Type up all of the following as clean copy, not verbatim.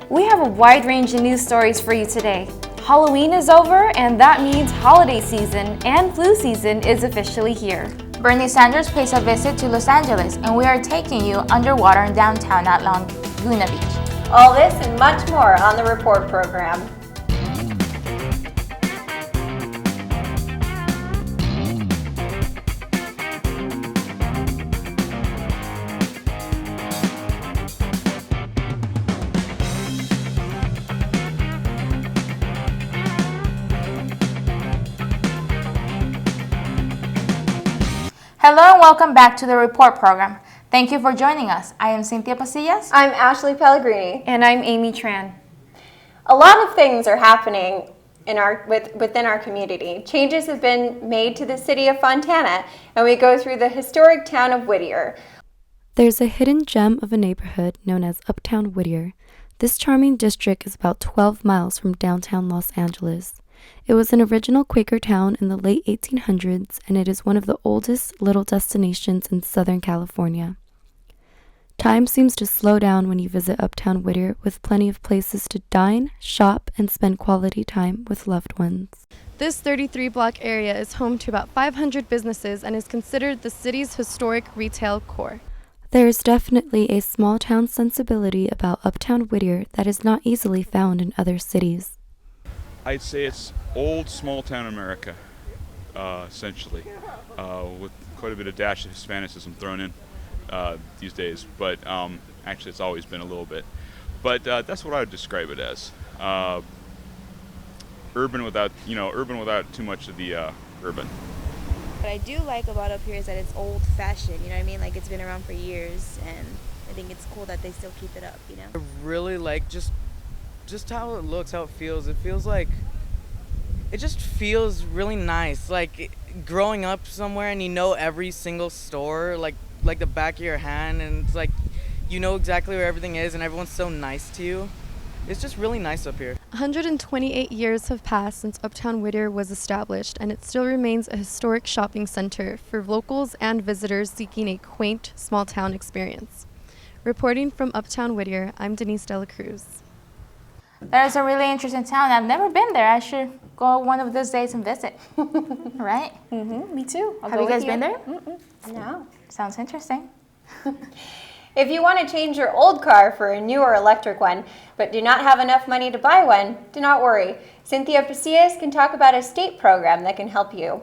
We have a wide range of news stories for you today. Halloween is over, and that means holiday season and flu season is officially here. Bernie Sanders pays a visit to Los Angeles, and we are taking you underwater in downtown at Laguna Beach. All this and much more on the Report program. Hello and welcome back to the Report program. Thank you for joining us. I am Cynthia Pasillas. I'm Ashley Pellegrini. And I'm Amy Tran. A lot of things are happening within our community. Changes have been made to the city of Fontana, and we go through the historic town of Whittier. There's a hidden gem of a neighborhood known as Uptown Whittier. This charming district is about 12 miles from downtown Los Angeles. It was an original Quaker town in the late 1800s, and it is one of the oldest little destinations in Southern California. Time seems to slow down when you visit Uptown Whittier, with plenty of places to dine, shop, and spend quality time with loved ones. This 33-block area is home to about 500 businesses and is considered the city's historic retail core. There is definitely a small-town sensibility about Uptown Whittier that is not easily found in other cities. I'd say it's old small-town America, essentially, with quite a bit of dash of Hispanicism thrown in these days. But actually, it's always been a little bit. But that's what I would describe it as. Urban without too much of the urban. What I do like about up here is that it's old-fashioned. You know what I mean? Like, it's been around for years, and I think it's cool that they still keep it up. You know. I really like just how it looks, how it feels. It just feels really nice. Like growing up somewhere and you know every single store like the back of your hand, and it's like you know exactly where everything is and everyone's so nice to you. It's just really nice up here. 128 years have passed since Uptown Whittier was established, and it still remains a historic shopping center for locals and visitors seeking a quaint, small-town experience. Reporting from Uptown Whittier, I'm Denise Dela Cruz. That is a really interesting town. I've never been there. I should go one of those days and visit. Right? Me too. Have you guys been there? No. Sounds interesting. If you want to change your old car for a newer electric one, but do not have enough money to buy one, do not worry. Cynthia Pasillas can talk about a state program that can help you.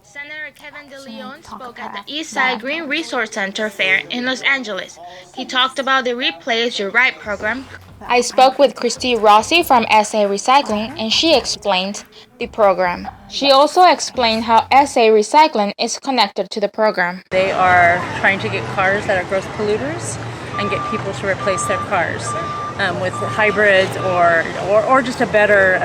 Senator Kevin De Leon spoke at the Eastside Green Resource Center Fair in Los Angeles. He talked about the Replace Your Right program. I spoke with Christy Rossi from SA Recycling, and she explained the program. She also explained how SA Recycling is connected to the program. They are trying to get cars that are gross polluters and get people to replace their cars with hybrids or just a better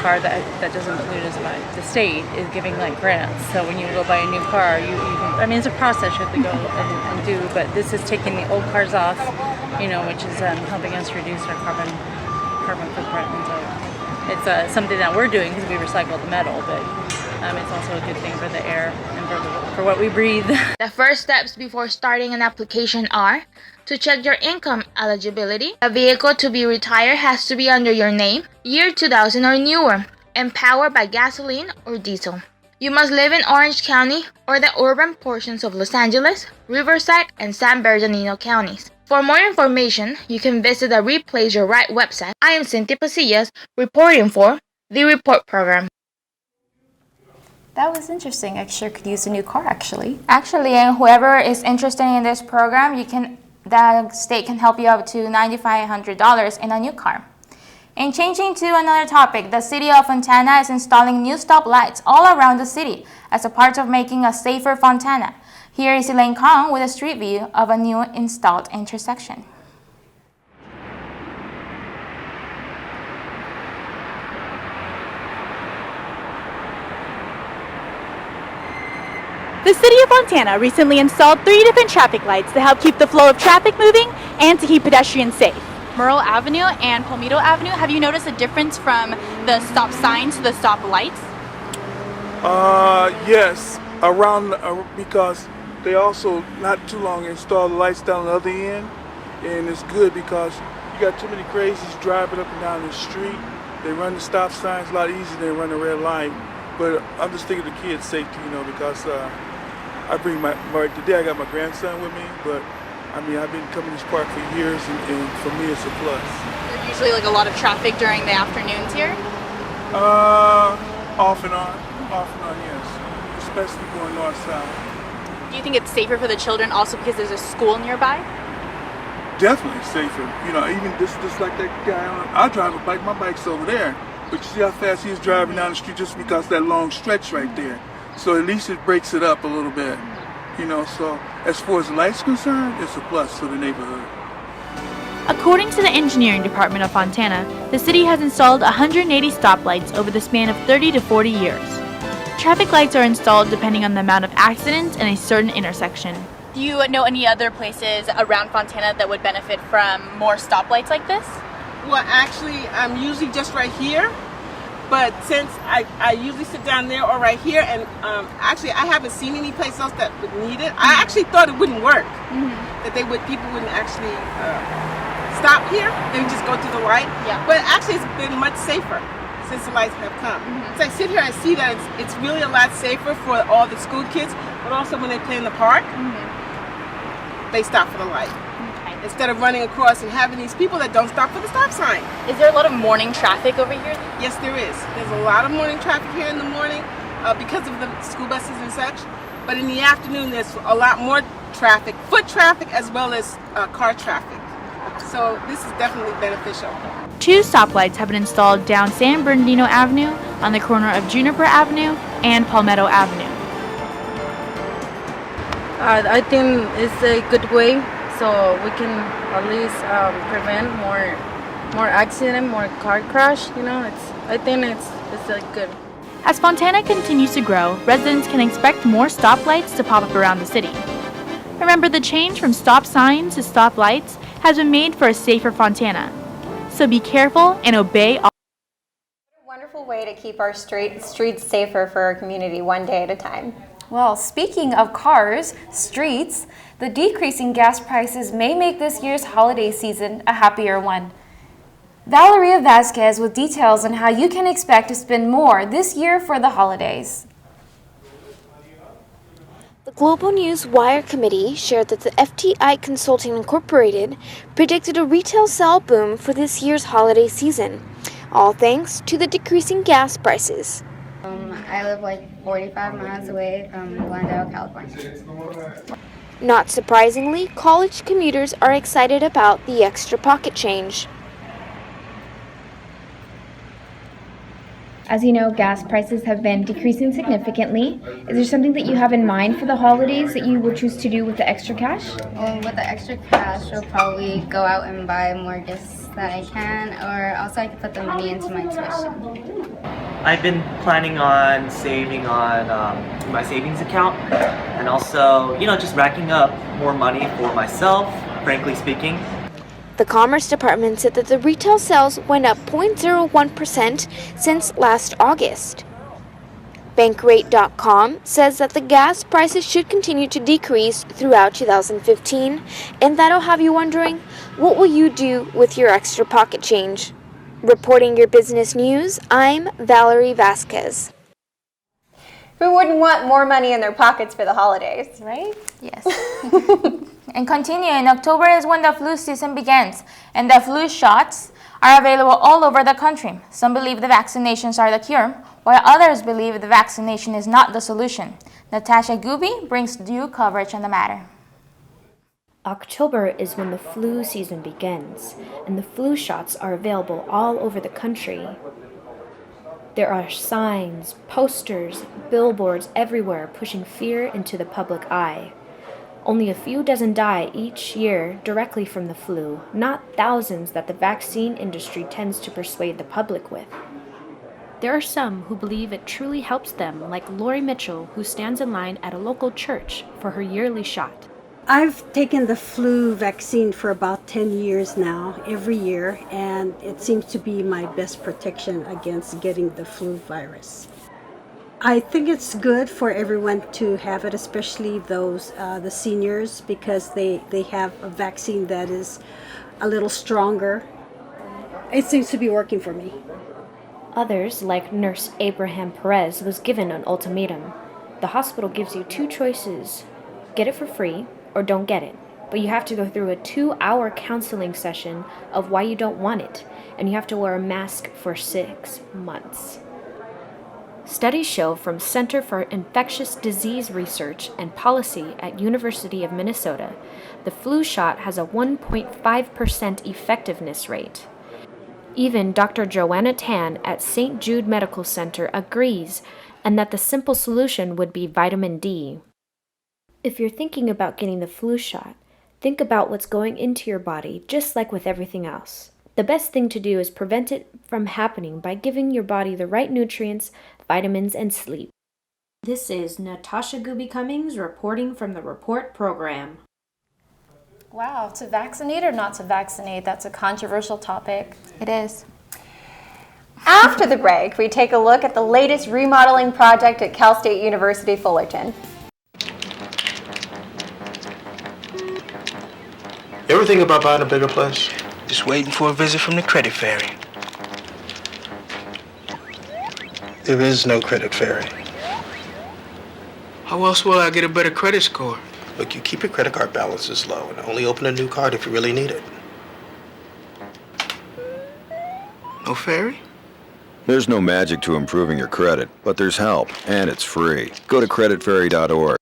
car that doesn't pollute as much. The state is giving like grants, so when you go buy a new car, you can, I mean, it's a process you have to go and do, but this is taking the old cars off, which is helping us reduce our carbon footprint. And so it's something that we're doing because we recycle the metal, but it's also a good thing for the air and for what we breathe. The first steps before starting an application are to check your income eligibility. A vehicle to be retired has to be under your name, year 2000 or newer, and powered by gasoline or diesel. You must live in Orange County or the urban portions of Los Angeles, Riverside, and San Bernardino counties. For more information, you can visit the Replace Your Right website. I am Cynthia Pasillas, reporting for the Report program. That was interesting. I sure could use a new car, actually. And whoever is interested in this program, the state can help you up to $9,500 in a new car. And changing to another topic, the city of Fontana is installing new stop lights all around the city as a part of making a safer Fontana. Here is Elaine Kong with a street view of a new installed intersection. The City of Fontana recently installed 3 different traffic lights to help keep the flow of traffic moving and to keep pedestrians safe. Murrell Avenue and Palmito Avenue, have you noticed a difference from the stop signs to the stop lights? Yes, because they also not too long installed the lights down the other end, and it's good because You got too many crazies driving up and down the street. They run the stop signs a lot easier than they run the red light. But I'm just thinking of the kids' safety, because I bring today I got my grandson with me, but I mean, I've been coming to this park for years, and for me it's a plus. There's usually like a lot of traffic during the afternoons here? Off and on, yes. Especially going north-south. Do you think it's safer for the children also because there's a school nearby? Definitely safer. Even just like that guy I drive a bike, my bike's over there. But you see how fast he was driving down the street just because that long stretch right there. So at least it breaks it up a little bit. So as far as the light's concerned, it's a plus to the neighborhood. According to the engineering department of Fontana, the city has installed 180 stoplights over the span of 30 to 40 years. Traffic lights are installed depending on the amount of accidents in a certain intersection. Do you know any other places around Fontana that would benefit from more stoplights like this? Well, actually, I'm usually just right here, but since I usually sit down there or right here, and actually I haven't seen any place else that would need it. I actually thought it wouldn't work, that people wouldn't actually stop here, they would just go to the light. Yeah. But actually it's been much safer since the lights have come. So I sit here and see that it's really a lot safer for all the school kids, but also when they play in the park, they stop for the light. Instead of running across and having these people that don't stop for the stop sign. Is there a lot of morning traffic over here? Yes, there is. There's a lot of morning traffic here in the morning because of the school buses and such. But in the afternoon, there's a lot more traffic, foot traffic as well as car traffic. So this is definitely beneficial. 2 stoplights have been installed down San Bernardino Avenue on the corner of Juniper Avenue and Palmetto Avenue. I think it's a good way, so we can at least prevent more accident, more car crash. I think it's like good. As Fontana continues to grow, residents can expect more stoplights to pop up around the city. Remember, the change from stop signs to stop lights has been made for a safer Fontana. So be careful and obey all. What a wonderful way to keep our streets safer for our community one day at a time. Well, speaking of cars, streets, the decreasing gas prices may make this year's holiday season a happier one. Valeria Vasquez with details on how you can expect to spend more this year for the holidays. The Global News Wire Committee shared that the FTI Consulting Incorporated predicted a retail sale boom for this year's holiday season, all thanks to the decreasing gas prices. I live like 45 miles away from Glendale, California. Not surprisingly, college commuters are excited about the extra pocket change. As you know, gas prices have been decreasing significantly. Is there something that you have in mind for the holidays that you will choose to do with the extra cash? Well, with the extra cash, I'll probably go out and buy more gifts that I can, or also I can put the money into my tuition. I've been planning on saving on my savings account, and also, just racking up more money for myself, frankly speaking. The Commerce Department said that the retail sales went up 0.01% since last August. Bankrate.com says that the gas prices should continue to decrease throughout 2015, and that'll have you wondering, what will you do with your extra pocket change? Reporting your business news, I'm Valerie Vasquez. Who wouldn't want more money in their pockets for the holidays, right? Yes. And continuing, October is when the flu season begins, and the flu shots are available all over the country. Some believe the vaccinations are the cure, while others believe the vaccination is not the solution. Natasha Gooby brings due coverage on the matter. October is when the flu season begins, and the flu shots are available all over the country. There are signs, posters, billboards everywhere pushing fear into the public eye. Only a few dozen die each year directly from the flu, not thousands that the vaccine industry tends to persuade the public with. There are some who believe it truly helps them, like Lori Mitchell, who stands in line at a local church for her yearly shot. I've taken the flu vaccine for about 10 years now, every year, and it seems to be my best protection against getting the flu virus. I think it's good for everyone to have it, especially those the seniors, because they have a vaccine that is a little stronger. It seems to be working for me. Others, like Nurse Abraham Perez, was given an ultimatum. The hospital gives you two choices: get it for free or don't get it. But you have to go through a 2-hour counseling session of why you don't want it, and you have to wear a mask for 6 months. Studies show from Center for Infectious Disease Research and Policy at University of Minnesota, the flu shot has a 1.5% effectiveness rate. Even Dr. Joanna Tan at St. Jude Medical Center agrees, and that the simple solution would be vitamin D. If you're thinking about getting the flu shot, think about what's going into your body, just like with everything else. The best thing to do is prevent it from happening by giving your body the right nutrients, vitamins, and sleep. This is Natasha Gooby Cummings reporting from the Report Program. Wow, to vaccinate or not to vaccinate, that's a controversial topic. It is. After the break, we take a look at the latest remodeling project at Cal State University Fullerton. You ever think about buying a bigger place? Just waiting for a visit from the credit fairy. There is no credit fairy. How else will I get a better credit score? Look, you keep your credit card balances low and only open a new card if you really need it. No fairy? There's no magic to improving your credit, but there's help, and it's free. Go to creditfairy.org.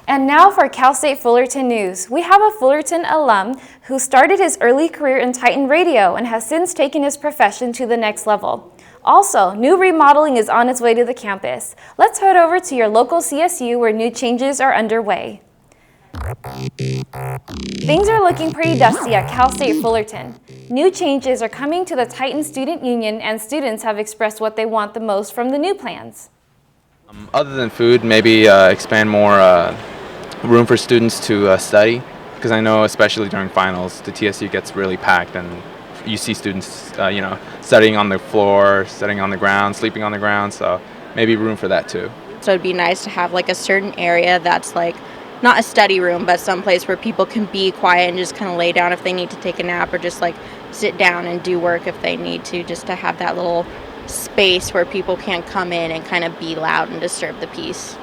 And now for Cal State Fullerton news. We have a Fullerton alum who started his early career in Titan Radio and has since taken his profession to the next level. Also, new remodeling is on its way to the campus. Let's head over to your local CSU where new changes are underway. Things are looking pretty dusty at Cal State Fullerton. New changes are coming to the Titan Student Union, and students have expressed what they want the most from the new plans. Other than food, maybe expand more room for students to study, because I know especially during finals the TSU gets really packed and you see students studying on the floor, studying on the ground, sleeping on the ground, so maybe room for that too. So it'd be nice to have like a certain area that's like not a study room but someplace where people can be quiet and just kind of lay down if they need to take a nap or just like sit down and do work if they need to, just to have that little space where people can't come in and kind of be loud and disturb the peace.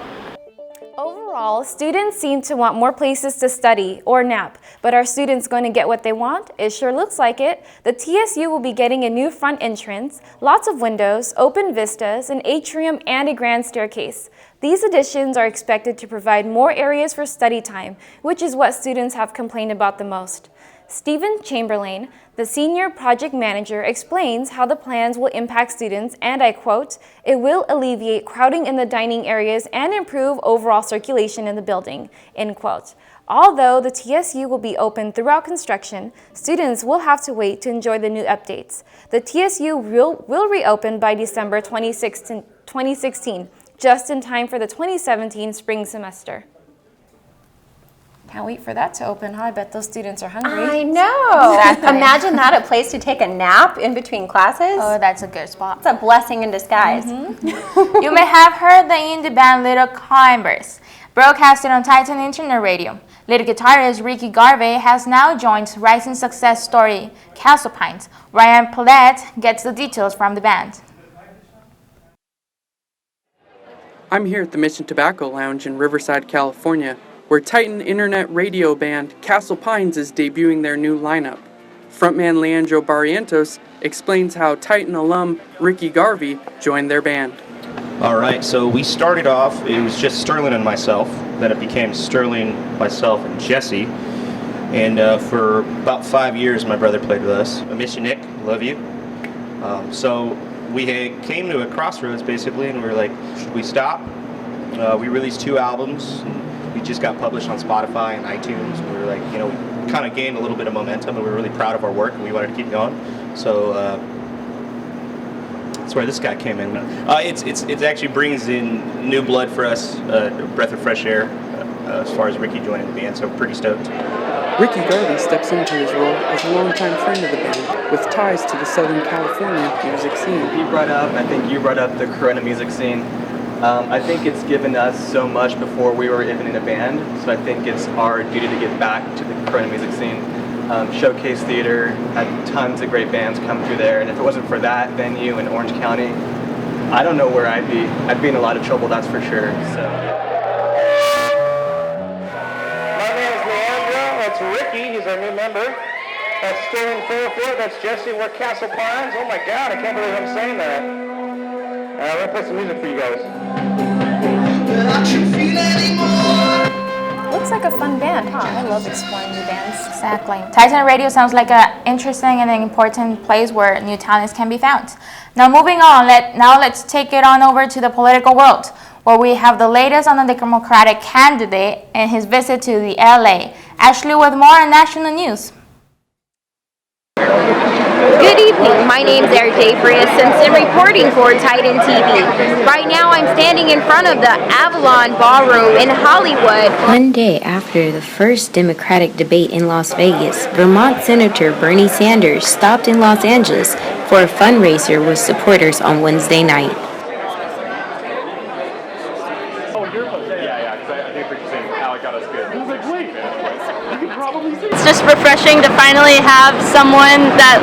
Overall, students seem to want more places to study or nap, but are students going to get what they want? It sure looks like it. The TSU will be getting a new front entrance, lots of windows, open vistas, an atrium, and a grand staircase. These additions are expected to provide more areas for study time, which is what students have complained about the most. Stephen Chamberlain, the senior project manager, explains how the plans will impact students, and I quote, "It will alleviate crowding in the dining areas and improve overall circulation in the building," end quote. Although the TSU will be open throughout construction, students will have to wait to enjoy the new updates. The TSU will reopen by December 2016, just in time for the 2017 spring semester. Can't wait for that to open, huh? I bet those students are hungry. I know. Exactly. Imagine that, a place to take a nap in between classes. Oh, that's a good spot. It's a blessing in disguise. Mm-hmm. You may have heard the indie band Little Climbers, broadcasted on Titan Internet Radio. Lead guitarist Ricky Garvey has now joined rising success story Castle Pines. Ryan Paulette gets the details from the band. I'm here at the Mission Tobacco Lounge in Riverside, California, where Titan Internet Radio band Castle Pines is debuting their new lineup. Frontman Leandro Barrientos explains how Titan alum Ricky Garvey joined their band. All right, so we started off, it was just Sterling and myself, then it became Sterling, myself, and Jesse, and for about 5 years my brother played with us. I miss you, Nick, love you. So we came to a crossroads basically, and we were like, should we stop? We released 2 albums. We just got published on Spotify and iTunes. We were like, we kind of gained a little bit of momentum, and we were really proud of our work, and we wanted to keep going. So that's where this guy came in. It actually brings in new blood for us, a breath of fresh air, as far as Ricky joining the band. So pretty stoked. Ricky Garvey steps into his role as a longtime friend of the band with ties to the Southern California music scene. I think you brought up the Corona music scene. I think it's given us so much before we were even in a band, so I think it's our duty to give back to the Corona music scene. Showcase Theater had tons of great bands come through there, and if it wasn't for that venue in Orange County, I don't know where I'd be. I'd be in a lot of trouble, that's for sure. So. My name is Leandro. That's Ricky. He's our new member. That's Sterling Fairfield. That's Jesse. We're Castle Pines. Oh my God, I can't believe I'm saying that. We're gonna play some music for you guys. Looks like a fun band, huh? I love exploring new bands. Exactly. Titan Radio sounds like an interesting and an important place where new talents can be found. Now moving on, let's take it on over to the political world, where we have the latest on the Democratic candidate and his visit to the LA. Ashley with more on national news. Good evening, my name's RJ Freya-Simpson reporting for Titan TV. Right now I'm standing in front of the Avalon Ballroom in Hollywood. One day after the first Democratic debate in Las Vegas, Vermont Senator Bernie Sanders stopped in Los Angeles for a fundraiser with supporters on Wednesday night. It's just refreshing to finally have someone that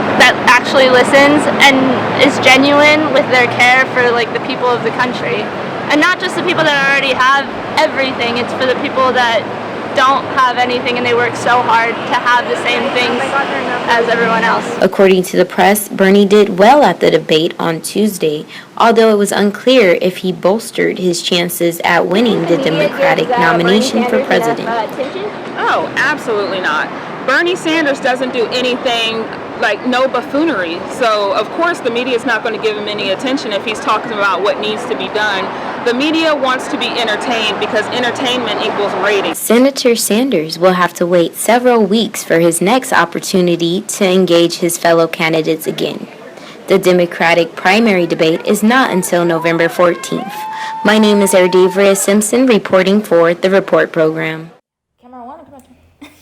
actually listens and is genuine with their care for like the people of the country. And not just the people that already have everything, it's for the people that don't have anything and they work so hard to have the same things as everyone else. According to the press, Bernie did well at the debate on Tuesday, although it was unclear if he bolstered his chances at winning the Democratic nomination for president. Oh, absolutely not. Bernie Sanders doesn't do anything, like no buffoonery. So, of course, the media is not going to give him any attention if he's talking about what needs to be done. The media wants to be entertained because entertainment equals ratings. Senator Sanders will have to wait several weeks for his next opportunity to engage his fellow candidates again. The Democratic primary debate is not until November 14th. My name is Erdavria Simpson reporting for the Report Program.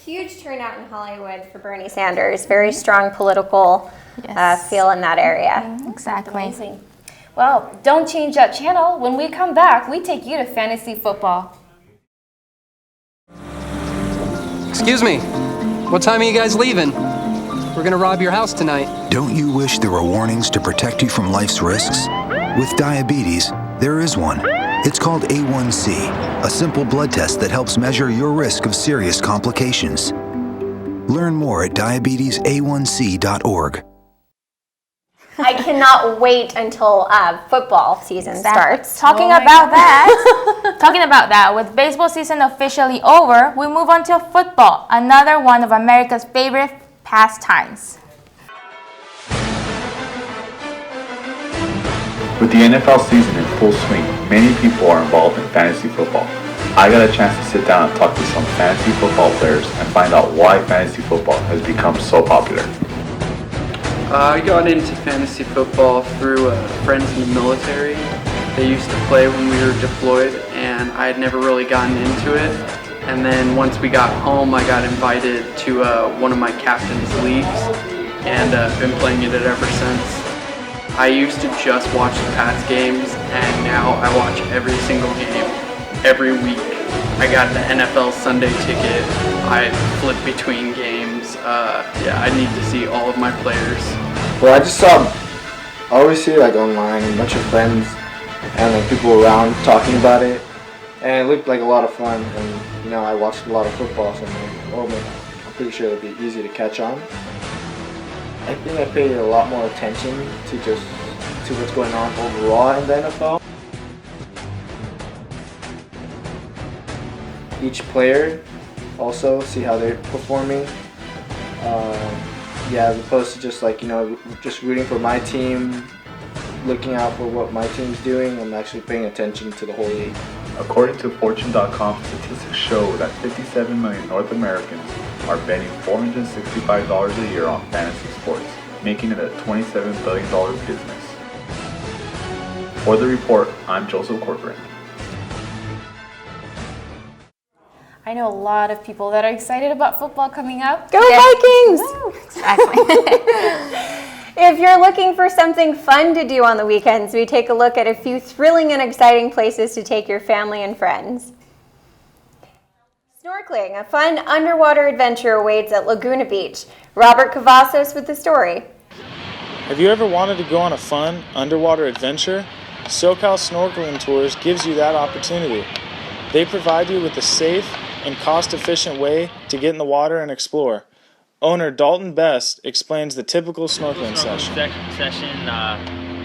Huge turnout in Hollywood for Bernie Sanders. Very strong political feel in that area. Exactly. Amazing. Well, don't change that channel. When we come back, we take you to fantasy football. Excuse me, what time are you guys leaving? We're gonna rob your house tonight. Don't you wish there were warnings to protect you from life's risks? With diabetes, there is one. It's called A1C, a simple blood test that helps measure your risk of serious complications. Learn more at diabetesa1c.org. I cannot wait until football season starts. Talking about that, with baseball season officially over, we move on to football, another one of America's favorite pastimes. With the NFL season in full swing, many people are involved in fantasy football. I got a chance to sit down and talk to some fantasy football players and find out why fantasy football has become so popular. I got into fantasy football through friends in the military. They used to play when we were deployed, and I had never really gotten into it. And then once we got home, I got invited to one of my captain's leagues, and been playing it ever since. I used to just watch the Pats games, and now I watch every single game, every week. I got the NFL Sunday ticket. I flip between games. I need to see all of my players. Well, I always see it like online, a bunch of friends and like people around talking about it, and it looked like a lot of fun. And I watched a lot of football, so I'm like, oh man, I'm pretty sure it'll be easy to catch on. I think I paid a lot more attention to what's going on overall in the NFL. Each player, also see how they're performing. As opposed to just just rooting for my team, looking out for what my team's doing. I'm actually paying attention to the whole league. According to Fortune.com, statistics show that 57 million North Americans are betting $465 a year on fantasy sports, making it a $27 billion business. For the report, I'm Joseph Corcoran. I know a lot of people that are excited about football coming up. Go Vikings! Woo, exactly. If you're looking for something fun to do on the weekends, we take a look at a few thrilling and exciting places to take your family and friends. Snorkeling, a fun underwater adventure awaits at Laguna Beach. Robert Cavazos with the story. Have you ever wanted to go on a fun underwater adventure? SoCal Snorkeling Tours gives you that opportunity. They provide you with a safe and cost-efficient way to get in the water and explore. Owner Dalton Best explains the typical snorkeling session.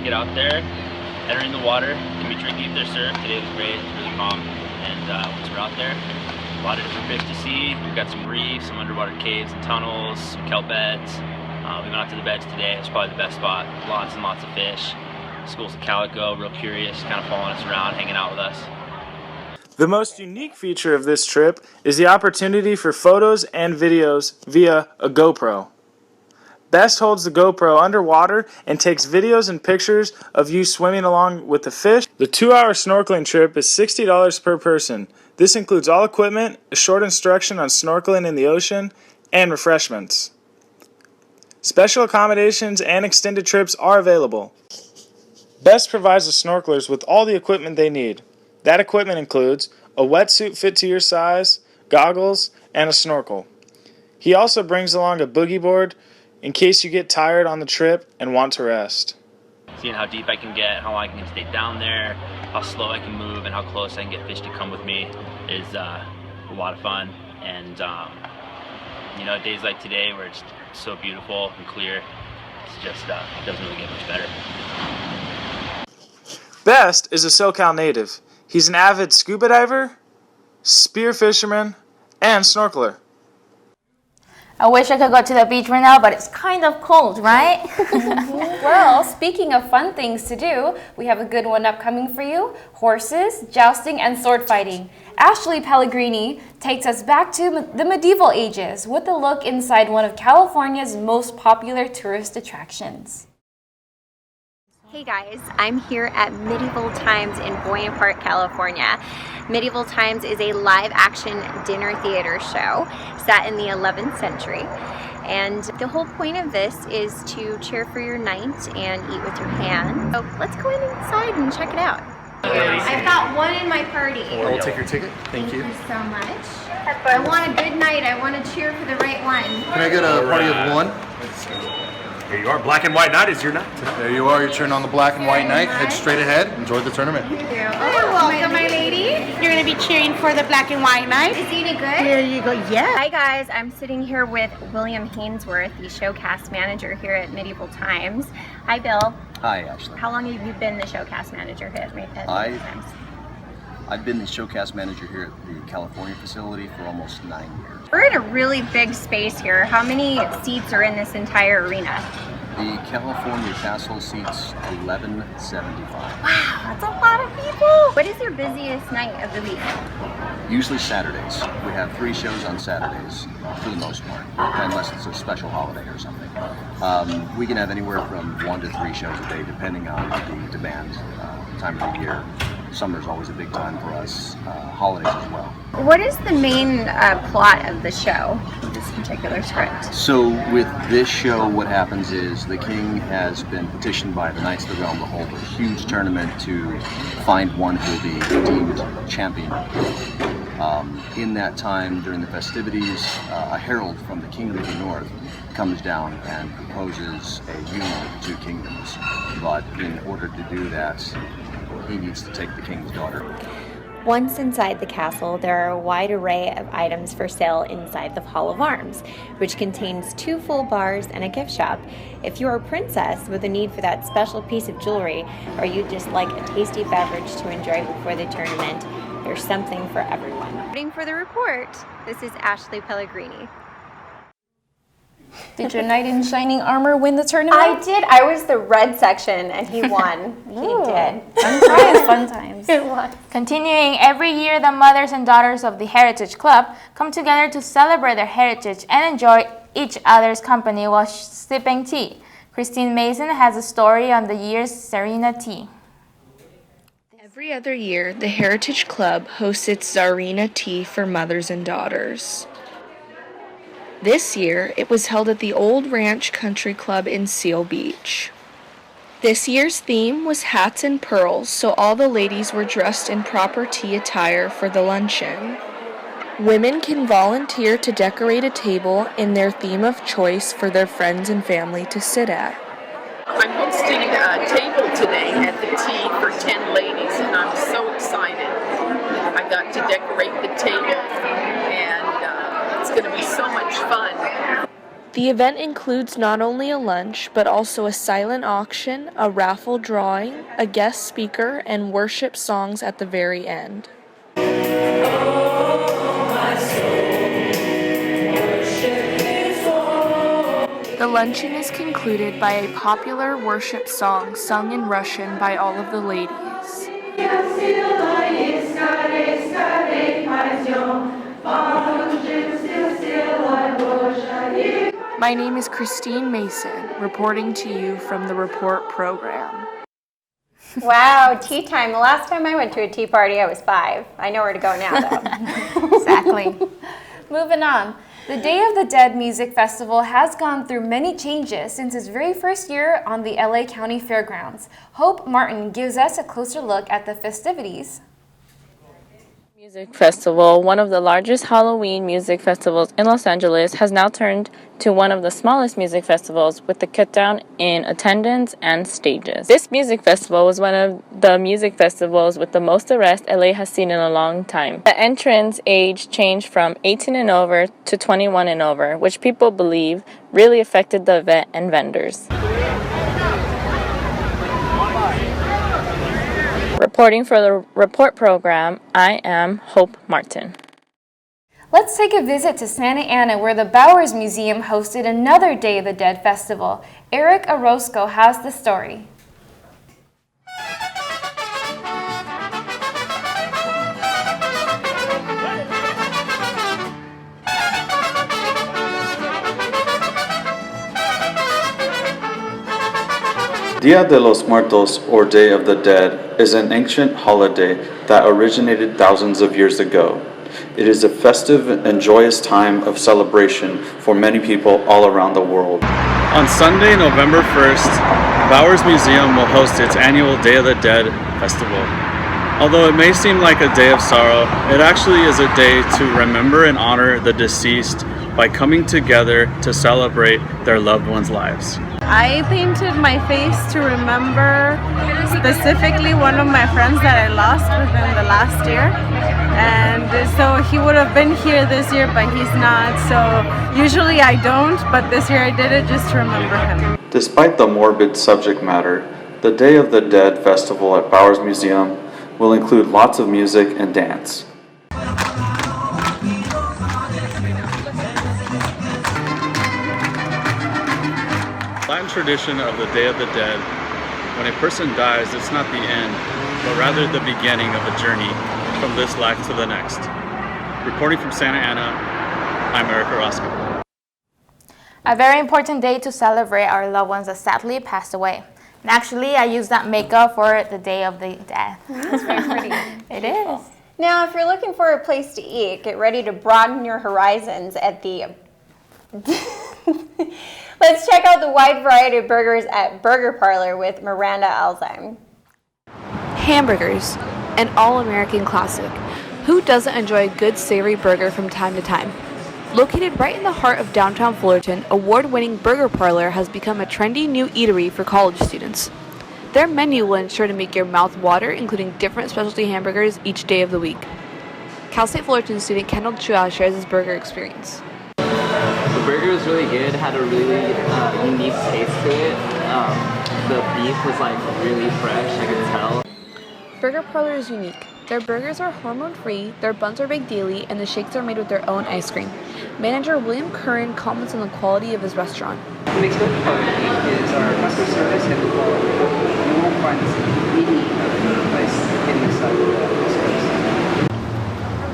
Get out there, enter in the water. Can be tricky if there's surf. Today was great, it's really calm. And once we're out there, a lot of different fish to see. We've got some reefs, some underwater caves and tunnels, some kelp beds. We went out to the beds today. It's probably the best spot. Lots and lots of fish. Schools of calico, real curious, kind of following us around, hanging out with us. The most unique feature of this trip is the opportunity for photos and videos via a GoPro. Best holds the GoPro underwater and takes videos and pictures of you swimming along with the fish. The 2-hour snorkeling trip is $60 per person. This includes all equipment, a short instruction on snorkeling in the ocean, and refreshments. Special accommodations and extended trips are available. Best provides the snorkelers with all the equipment they need. That equipment includes a wetsuit fit to your size, goggles, and a snorkel. He also brings along a boogie board in case you get tired on the trip and want to rest. Seeing how deep I can get, how long I can stay down there, how slow I can move, and how close I can get fish to come with me is a lot of fun. And days like today where it's so beautiful and clear, it's just it doesn't really get much better. Best is a SoCal native. He's an avid scuba diver, spear fisherman, and snorkeler. I wish I could go to the beach right now, but it's kind of cold, right? Well, speaking of fun things to do, we have a good one upcoming for you: horses, jousting, and sword fighting. Ashley Pellegrini takes us back to the medieval ages with a look inside one of California's most popular tourist attractions. Hey guys, I'm here at Medieval Times in Boyne Park, California. Medieval Times is a live-action dinner theater show set in the 11th century. And the whole point of this is to cheer for your knight and eat with your hand. So let's go inside and check it out. I've got one in my party. I will take your ticket. Thank you. Thank you so much. I want a good night. I want to cheer for the right one. Can I get a party of one? Here you are. Black and white knight is your night. There you are. Your turn on the black and white knight. Head straight ahead. Enjoy the tournament. Thank you. Oh, welcome, my lady. You're going to be cheering for the black and white knight. Is Zena good? Here you go. Yeah. Hi guys, I'm sitting here with William Hainsworth, the showcast manager here at Medieval Times. Hi, Bill. Hi, Ashley. How long have you been the showcast manager here at Medieval Times? I've been the showcast manager here at the California facility for almost 9 years. We're in a really big space here. How many seats are in this entire arena? The California Castle seats 1175. Wow, that's a lot of people. What is your busiest night of the week? Usually Saturdays. We have 3 shows on Saturdays for the most part, unless it's a special holiday or something. We can have anywhere from 1 to 3 shows a day, depending on the demand, time of the year. Summer's always a big time for us, holidays as well. What is the main plot of the show, this particular script? So with this show, what happens is the king has been petitioned by the Knights of the Realm to hold a huge tournament to find one who will be deemed champion. In that time, during the festivities, a herald from the Kingdom of the North comes down and proposes a union of the 2 kingdoms. But in order to do that, he needs to take the king's daughter. Once inside the castle, there are a wide array of items for sale inside the Hall of Arms, which contains 2 full bars and a gift shop. If you're a princess with a need for that special piece of jewelry, or you'd just like a tasty beverage to enjoy before the tournament, there's something for everyone. Waiting for the report, this is Ashley Pellegrini. Did your knight in shining armor win the tournament? I did. I was the red section and he won. He did. Fun times, fun times. It was. Continuing, every year the mothers and daughters of the Heritage Club come together to celebrate their heritage and enjoy each other's company while sipping tea. Christine Mason has a story on the year's Serena Tea. Every other year, the Heritage Club hosts its Serena Tea for mothers and daughters. This year, it was held at the Old Ranch Country Club in Seal Beach. This year's theme was hats and pearls, so all the ladies were dressed in proper tea attire for the luncheon. Women can volunteer to decorate a table in their theme of choice for their friends and family to sit at. I'm hosting a table today at the Tea for 10 ladies, and I'm so excited. I got to decorate the table, and it's going to be so much fun. The event includes not only a lunch, but also a silent auction, a raffle drawing, a guest speaker, and worship songs at the very end. The luncheon is concluded by a popular worship song sung in Russian by all of the ladies. My name is Christine Mason, reporting to you from the Report program. Wow, tea time. The last time I went to a tea party, I was 5. I know where to go now, though. Exactly. Moving on. The Day of the Dead Music Festival has gone through many changes since its very first year on the LA County Fairgrounds. Hope Martin gives us a closer look at the festivities. Music Festival, one of the largest Halloween music festivals in Los Angeles, has now turned to one of the smallest music festivals with the cut down in attendance and stages. This music festival was one of the music festivals with the most arrests LA has seen in a long time. The entrance age changed from 18 and over to 21 and over, which people believe really affected the event and vendors. Reporting for the Report program, I am Hope Martin. Let's take a visit to Santa Ana, where the Bowers Museum hosted another Day of the Dead festival. Eric Orozco has the story. Dia de los Muertos, or Day of the Dead, is an ancient holiday that originated thousands of years ago. It is a festive and joyous time of celebration for many people all around the world. On Sunday, November 1st, Bowers Museum will host its annual Day of the Dead festival. Although it may seem like a day of sorrow, it actually is a day to remember and honor the deceased by coming together to celebrate their loved ones' lives. I painted my face to remember specifically one of my friends that I lost within the last year. And so he would have been here this year, but he's not. So usually I don't, but this year I did it just to remember him. Despite the morbid subject matter, the Day of the Dead festival at Bowers Museum will include lots of music and dance. Latin tradition of the Day of the Dead, when a person dies, it's not the end, but rather the beginning of a journey from this life to the next. Reporting from Santa Ana, I'm Eric Orozco. A very important day to celebrate our loved ones that sadly passed away. And actually, I used that makeup for the Day of the Dead. It's very pretty. It is. Now, if you're looking for a place to eat, get ready to broaden your horizons at the... Let's check out the wide variety of burgers at Burger Parlor with Miranda Alzheim. Hamburgers, an all-American classic. Who doesn't enjoy a good savory burger from time to time? Located right in the heart of downtown Fullerton, award-winning Burger Parlor has become a trendy new eatery for college students. Their menu will ensure to make your mouth water, including different specialty hamburgers each day of the week. Cal State Fullerton student Kendall Chua shares his burger experience. The burger was really good, had a really unique taste to it. The beef was like really fresh, I could tell. Burger Parlor is unique. Their burgers are hormone-free, their buns are baked daily, and the shakes are made with their own ice cream. Manager William Curran comments on the quality of his restaurant. The next good part is our customer service and the quality. You won't find any place in this side of the service.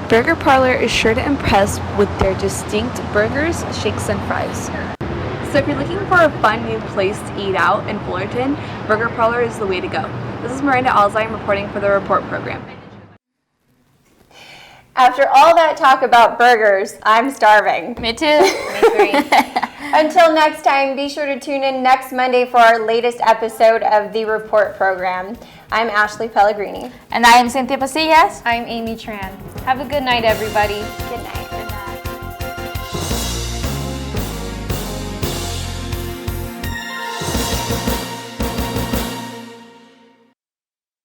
Burger Parlor is sure to impress with their distinct burgers, shakes, and fries. So if you're looking for a fun new place to eat out in Fullerton, Burger Parlor is the way to go. This is Miranda Alzheim reporting for the Report program. After all that talk about burgers, I'm starving. Me too. Until next time, be sure to tune in next Monday for our latest episode of the Report program. I'm Ashley Pellegrini. And I am Cynthia Pasillas. I'm Amy Tran. Have a good night, everybody. Good night.